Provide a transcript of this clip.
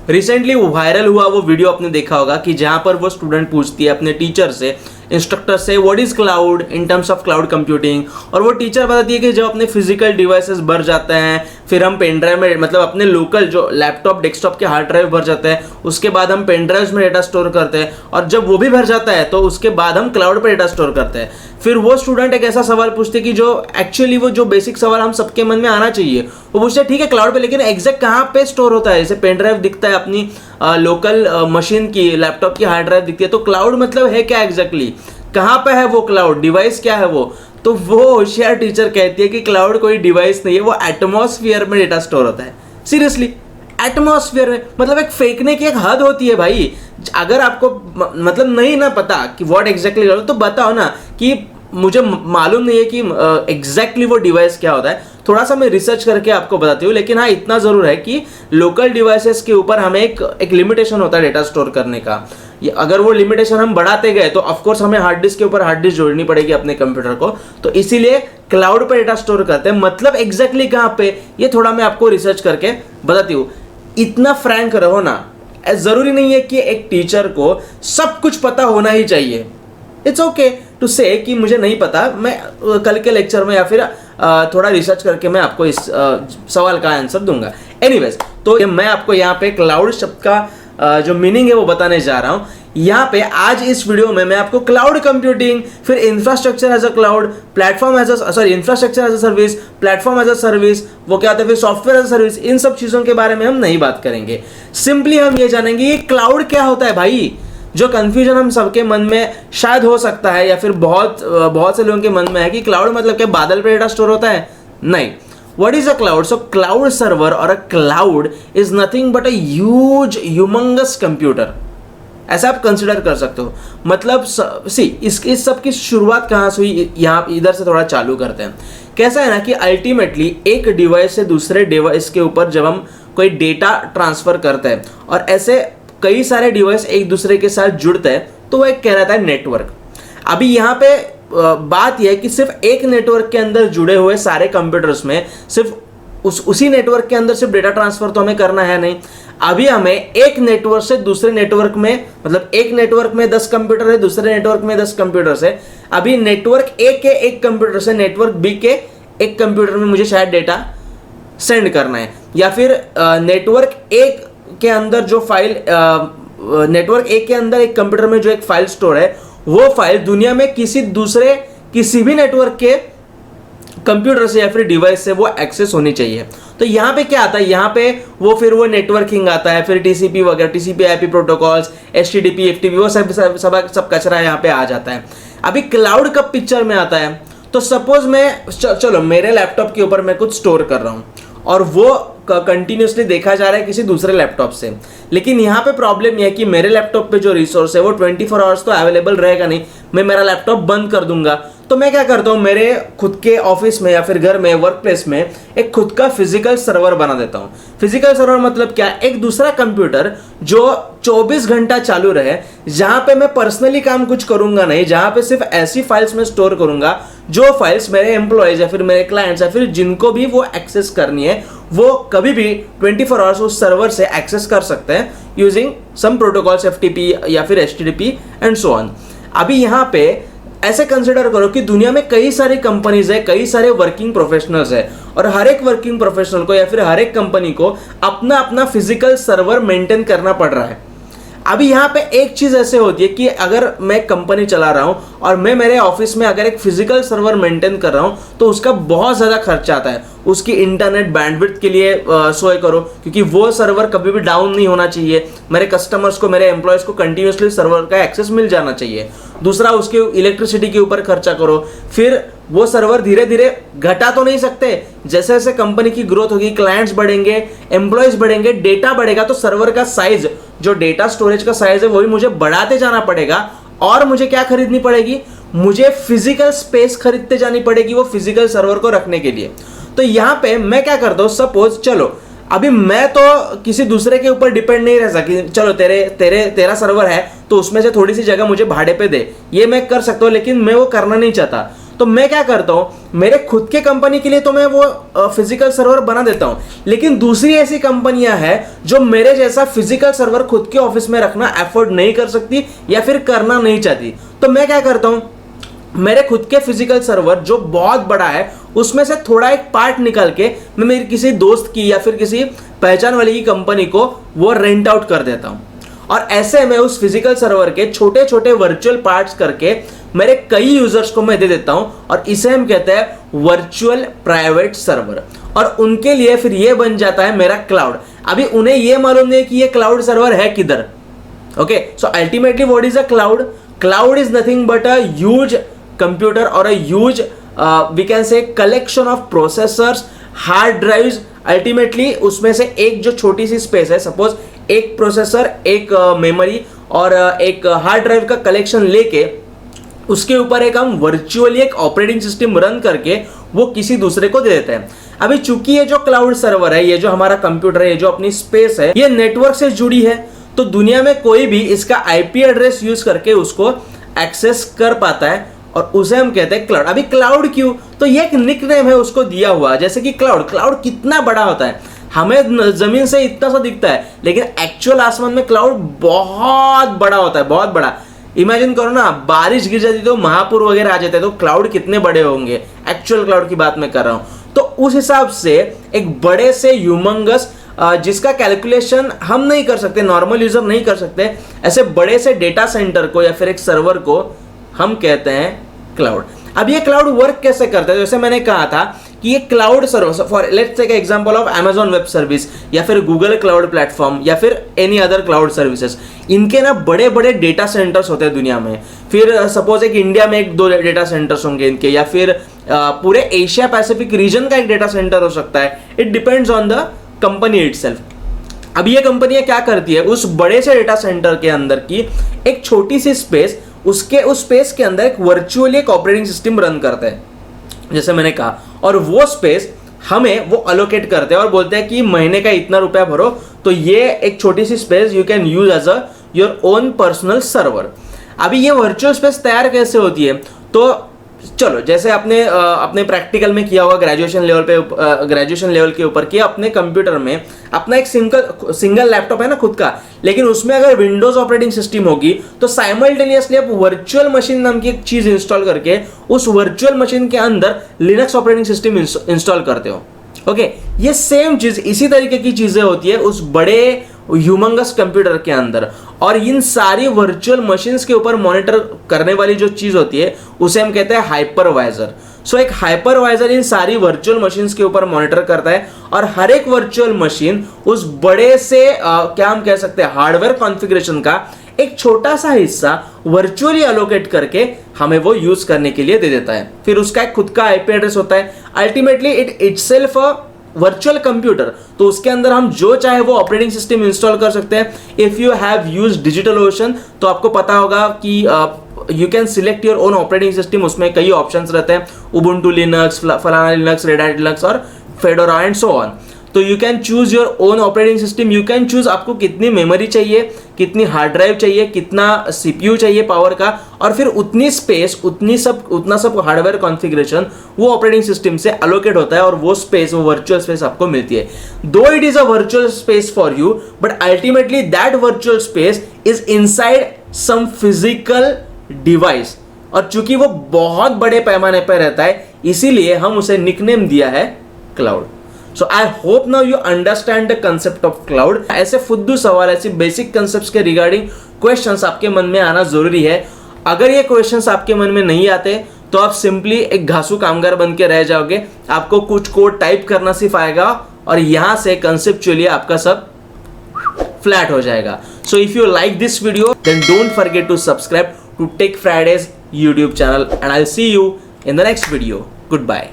Recently viral हुआ वो video आपने देखा होगा कि जहां पर वो स्टूडेंट पूछती है अपने टीचर से, इंस्ट्रक्टर से, what is cloud in terms of cloud computing, और वो टीचर बताती है कि जब अपने फिजिकल डिवाइसेस भर जाते हैं, फिर हम पेन ड्राइव में, मतलब अपने लोकल जो लैपटॉप डेस्कटॉप के हार्ड ड्राइव भर जाते हैं, उसके बाद हम पेन ड्राइव में डेटा स्टोर करते हैं, और जब वो भी भर जाता है तो उसके बाद हम क्लाउड पर डेटा स्टोर करते हैं। फिर वो स्टूडेंट एक ऐसा सवाल पूछते हैं कि जो एक्चुअली वो जो बेसिक सवाल हम सबके मन में आना चाहिए, वो पूछते हैं ठीक है क्लाउड पे, लेकिन एग्जैक्ट कहाँ पे स्टोर होता है? जैसे पेन ड्राइव दिखता है अपनी लोकल मशीन की, लैपटॉप की हार्ड ड्राइव दिखती है, तो क्लाउड मतलब है क्या एग्जैक्टली? कहाँ पे है वो क्लाउड? डिवाइस क्या है वो? तो वो होशियार टीचर कहती है कि क्लाउड कोई डिवाइस नहीं है, वो एटमॉस्फेयर में डेटा स्टोर होता है। सीरियसली, एटमॉस्फेयर में, मतलब एक फेंकने की एक हद होती है भाई। अगर आपको मतलब नहीं ना पता कि व्हाट एग्जैक्टली, तो बताओ ना कि मुझे मालूम नहीं है कि एग्जैक्टली वो डिवाइस क्या होता है। थोड़ा सा मैं रिसर्च करके आपको बताती हूँ, लेकिन हाँ इतना जरूर है कि लोकल डिवाइसेस के ऊपर हमें एक लिमिटेशन होता है डेटा स्टोर करने का। अगर वो लिमिटेशन हम बढ़ाते गए तो ऑफकोर्स हमें हार्ड डिस्क के ऊपर हार्ड डिस्क जोड़नी पड़ेगी अपने कंप्यूटर को, तो इसीलिए क्लाउड पर डेटा स्टोर करते हैं। मतलब एग्जैक्टली कहाँ पे, ये थोड़ा मैं आपको रिसर्च करके बताती हूँ। इतना फ्रैंक रहो ना, जरूरी नहीं है कि एक टीचर को सब कुछ पता होना ही चाहिए। इट्स ओके टू से कि मुझे नहीं पता, मैं कल के लेक्चर में या फिर थोड़ा रिसर्च करके मैं आपको इस सवाल का आंसर दूंगा। एनीवेज, तो मैं आपको यहाँ पे क्लाउड शब्द का जो मीनिंग है वो बताने जा रहा हूँ। यहाँ पे आज इस वीडियो में मैं आपको क्लाउड कंप्यूटिंग, फिर infrastructure as a cloud, platform as a infrastructure as a service, platform as a service, वो क्या होता है, फिर सॉफ्टवेयर एज अ सर्विस, इन सब चीजों के बारे में हम नहीं बात करेंगे। सिंपली हम ये जानेंगे ये क्लाउड क्या होता है भाई। जो कंफ्यूजन हम सबके मन में शायद हो सकता है, या फिर बहुत से लोगों के मन में है कि क्लाउड मतलब क्या बादल पे डेटा स्टोर होता है? नहीं। What is a cloud? So cloud server और a cloud is nothing but a huge humongous computer, ऐसा आप कंसिडर कर सकते हो। मतलब इस सब की शुरुआत कहाँ से हुई, यहाँ इधर से थोड़ा चालू करते हैं। कैसा है ना कि अल्टीमेटली एक डिवाइस से दूसरे डिवाइस के ऊपर जब हम कोई डेटा ट्रांसफर करते हैं और ऐसे कई सारे डिवाइस एक दूसरे के साथ जुड़ते हैं, तो वो एक कहलाता है नेटवर्क। अभी यहाँ पे बात यह है कि सिर्फ एक नेटवर्क के अंदर जुड़े हुए सारे कंप्यूटर्स में सिर्फ उसी नेटवर्क के अंदर सिर्फ डेटा ट्रांसफर तो हमें करना है नहीं। अभी हमें एक नेटवर्क से दूसरे नेटवर्क में, मतलब एक नेटवर्क में 10 कंप्यूटर है, दूसरे नेटवर्क में 10 कंप्यूटर्स है। अभी नेटवर्क ए के एक कंप्यूटर से नेटवर्क बी के एक कंप्यूटर में मुझे शायद डेटा सेंड करना है, या फिर नेटवर्क एक के अंदर जो फाइल, नेटवर्क एक के अंदर एक कंप्यूटर में जो एक फाइल स्टोर है, वो फाइल दुनिया में किसी भी नेटवर्क के कंप्यूटर से या फिर डिवाइस से वो एक्सेस होनी चाहिए। तो यहाँ पे क्या आता है, यहाँ पे वो नेटवर्किंग आता है, फिर टीसीपी वगैरह, TCP IP protocols, HTTP, FTP, वो सब कचरा यहाँ पे आ जाता है। अभी क्लाउड कब पिक्चर में आता है? तो सपोज मैं चलो मेरे लैपटॉप के ऊपर मैं कुछ स्टोर कर रहा हूँ और वो कंटिन्यूसली देखा जा रहा है किसी दूसरे लैपटॉप से, लेकिन यहाँ पे प्रॉब्लम यह है कि मेरे लैपटॉप पे जो रिसोर्स है वो 24 आवर्स तो अवेलेबल रहेगा नहीं। मैं मेरा लैपटॉप बंद कर दूंगा, तो मैं क्या करता हूँ, मेरे खुद के ऑफिस में या फिर घर में, वर्क प्लेस में एक खुद का फिजिकल सर्वर बना देता हूँ। फिजिकल सर्वर मतलब क्या? एक दूसरा कंप्यूटर जो 24 घंटा चालू रहे, जहां पे मैं पर्सनली काम कुछ करूंगा नहीं, जहां पे सिर्फ ऐसी फाइल्स में स्टोर करूंगा जो फाइल्स मेरे एम्प्लॉयज या फिर मेरे क्लाइंट्स या फिर जिनको भी वो एक्सेस करनी है, वो कभी भी 24 आवर्स उस सर्वर से एक्सेस कर सकते हैं यूजिंग सम प्रोटोकॉल्स, एफटीपी या फिर एचटीटीपी एंड सो ऑन। अभी यहाँ पे ऐसे कंसिडर करो कि दुनिया में कई सारी कंपनीज है, कई सारे वर्किंग प्रोफेशनल्स है, और हर एक वर्किंग प्रोफेशनल को या फिर हर एक कंपनी को अपना अपना फिजिकल सर्वर मेंटेन करना पड़ रहा है। अभी यहाँ पे एक चीज ऐसे होती है कि अगर मैं कंपनी चला रहा हूं और मैं मेरे ऑफिस में अगर एक फिजिकल सर्वर मेंटेन कर रहा हूं, तो उसका बहुत ज्यादा खर्चा आता है। उसकी इंटरनेट बैंडविड्थ के लिए सोए करो, क्योंकि वो सर्वर कभी भी डाउन नहीं होना चाहिए। मेरे कस्टमर्स को, मेरे एम्प्लॉयज को कंटिन्यूसली सर्वर का एक्सेस मिल जाना चाहिए। दूसरा, उसके इलेक्ट्रिसिटी के ऊपर खर्चा करो। फिर वो सर्वर धीरे धीरे घटा तो नहीं सकते, जैसे जैसे कंपनी की ग्रोथ होगी, क्लाइंट्स बढ़ेंगे, एम्प्लॉयज बढ़ेंगे, डेटा बढ़ेगा, तो सर्वर का साइज, जो डेटा स्टोरेज का साइज है, वही मुझे बढ़ाते जाना पड़ेगा। और मुझे क्या खरीदनी पड़ेगी? मुझे फिजिकल स्पेस खरीदते जानी पड़ेगी वो फिजिकल सर्वर को रखने के लिए। तो यहाँ पे मैं क्या करता हूँ, सपोज चलो अभी मैं तो किसी दूसरे के ऊपर डिपेंड नहीं रह सकती, चलो तेरा सर्वर है तो उसमें से थोड़ी सी जगह मुझे भाड़े पे दे, ये मैं कर सकता हूँ, लेकिन मैं वो करना नहीं चाहता। तो मैं क्या करता हूँ, मेरे खुद के कंपनी के लिए तो मैं वो फिजिकल सर्वर बना देता हूँ, लेकिन दूसरी ऐसी कंपनियां हैं जो मेरे जैसा फिजिकल सर्वर खुद के ऑफिस में रखना अफोर्ड नहीं कर सकती या फिर करना नहीं चाहती। तो मैं क्या करता हूँ, मेरे खुद के फिजिकल सर्वर जो बहुत बड़ा है उसमें से थोड़ा एक पार्ट निकाल के मैं मेरी किसी दोस्त की या फिर किसी पहचान वाली की कंपनी को वो रेंट आउट कर देता हूं, और ऐसे में उस फिजिकल सर्वर के छोटे छोटे वर्चुअल पार्ट्स करके मेरे कई यूजर्स को मैं दे देता हूं, और इसे हम कहते हैं वर्चुअल प्राइवेट सर्वर। और उनके लिए फिर ये बन जाता है मेरा क्लाउड। अभी उन्हें ये मालूम नहीं कि ये क्लाउड सर्वर है किधर। Okay, so ultimately what is a cloud? Cloud is nothing but a huge computer or a huge we can say collection of processors, hard drives। Ultimately उसमें से एक जो छोटी सी स्पेस है, सपोज एक प्रोसेसर, एक मेमोरी और एक हार्ड ड्राइव का कलेक्शन लेके उसके ऊपर एक हम वर्चुअली एक ऑपरेटिंग सिस्टम रन करके वो किसी दूसरे को दे देते हैं। अभी चूंकि ये जो क्लाउड सर्वर है, ये जो हमारा कंप्यूटर है, ये जो अपनी स्पेस है, ये नेटवर्क से जुड़ी है, तो दुनिया में कोई भी इसका आईपी एड्रेस यूज करके उसको एक्सेस कर पाता है, और उसे हम कहते हैं क्लाउड। अभी क्लाउड क्यों? तो ये एक निकनेम है उसको दिया हुआ, जैसे कि क्लाउड कितना बड़ा होता है, हमें जमीन से इतना सा दिखता है, लेकिन एक्चुअल आसमान में क्लाउड बहुत बड़ा होता है, बहुत बड़ा। इमेजिन करो ना, बारिश गिर जाती तो महापुर वगैरह आ जाते, तो क्लाउड कितने बड़े होंगे। एक्चुअल क्लाउड की बात मैं कर रहा हूं। तो उस हिसाब से एक बड़े से ह्यूमंगस जिसका कैलकुलेशन हम नहीं कर सकते, नॉर्मल यूजर नहीं कर सकते, ऐसे बड़े से डेटा सेंटर को या फिर एक सर्वर को हम कहते हैं क्लाउड। अब ये क्लाउड वर्क कैसे करता है? जैसे मैंने कहा था कि ये cloud server, for let's take example of Amazon web service या फिर गूगल क्लाउड प्लेटफॉर्म या फिर एनी अदर क्लाउड सर्विसेज, इनके ना बड़े बड़े डेटा सेंटर्स होते हैं दुनिया में। फिर सपोज एक इंडिया में एक दो डेटा सेंटर्स होंगे इनके, या फिर पूरे एशिया पैसिफिक रीजन का एक डेटा सेंटर हो सकता है। It depends on the company itself. अब ये कंपनियां क्या करती है, उस बड़े से डेटा सेंटर के अंदर की एक छोटी सी स्पेस, उसके उस स्पेस के अंदर एक वर्चुअली एक ऑपरेटिंग सिस्टम रन करते हैं, जैसे मैंने कहा, और वो स्पेस हमें वो अलोकेट करते हैं और बोलते हैं कि महीने का इतना रुपया भरो, तो ये एक छोटी सी space you can use as a your own personal server. अभी ये वर्चुअल स्पेस तैयार कैसे होती है? तो चलो, जैसे आपने अपने प्रैक्टिकल में किया होगा, ग्रेजुएशन लेवल के ऊपर किया, अपने कंप्यूटर में अपना एक सिंगल लैपटॉप है ना खुद का, लेकिन उसमें अगर विंडोज ऑपरेटिंग सिस्टम होगी तो साइमल्टेनियसली आप वर्चुअल मशीन नाम की एक चीज इंस्टॉल करके उस वर्चुअल मशीन के अंदर लिनक्स ऑपरेटिंग सिस्टम इंस्टॉल करते हो। ओके, ये सेम चीज, इसी तरीके की चीजें होती है उस बड़े ह्यूमंगस कंप्यूटर के अंदर, और इन सारी वर्चुअल मशीन्स के ऊपर मॉनिटर करने वाली जो चीज होती है उसे हम कहते हैं हाइपरवाइजर। सो एक हाइपरवाइजर इन सारी वर्चुअल मशीन्स के ऊपर मॉनिटर करता है, और हर एक वर्चुअल मशीन उस बड़े से क्या हम कह सकते हैं हार्डवेयर कॉन्फ़िगरेशन का एक छोटा सा हिस्सा वर्चुअली अलोकेट करके हमें वो यूज करने के लिए दे देता है। फिर उसका एक खुद का आईपी एड्रेस होता है। Ultimately it itself a virtual computer, तो उसके अंदर हम जो चाहे वो ऑपरेटिंग सिस्टम इंस्टॉल कर सकते हैं। If you have used digital ocean तो आपको पता होगा कि you can select your own operating system, उसमें कई ऑप्शंस रहते हैं, उबुंटू लिनक्स, फलाना लिनक्स, रेड हैट लिनक्स और फेडोरा एंड सो ऑन। तो you can choose your own operating system, you can choose आपको कितनी मेमोरी चाहिए, कितनी हार्ड ड्राइव चाहिए, कितना सीपीयू चाहिए पावर का, और फिर उतनी स्पेस, उतना सब हार्डवेयर कॉन्फ़िगरेशन वो ऑपरेटिंग सिस्टम से अलोकेट होता है, और वो स्पेस, वो वर्चुअल स्पेस आपको मिलती है। Though it is a virtual space for you, but ultimately that virtual space is inside some physical device, और चूंकि वो बहुत बड़े पैमाने पर रहता है इसीलिए हम उसे निकनेम दिया है cloud. So I hope now you understand the concept of cloud. ऐसे फुद्दू सवाल, ऐसे बेसिक कंसेप्ट्स के रिगार्डिंग क्वेश्चंस आपके मन में आना जरूरी है। अगर ये क्वेश्चंस आपके मन में नहीं आते तो आप सिंपली एक घासू कामगार बन के रह जाओगे, आपको कुछ कोड टाइप करना सिर्फ आएगा और यहां से कंसेप्चुअली आपका सब फ्लैट हो जाएगा। So if you like this video then don't forget to subscribe to Tech Fridays YouTube channel, and I'll see you in the next video. Goodbye.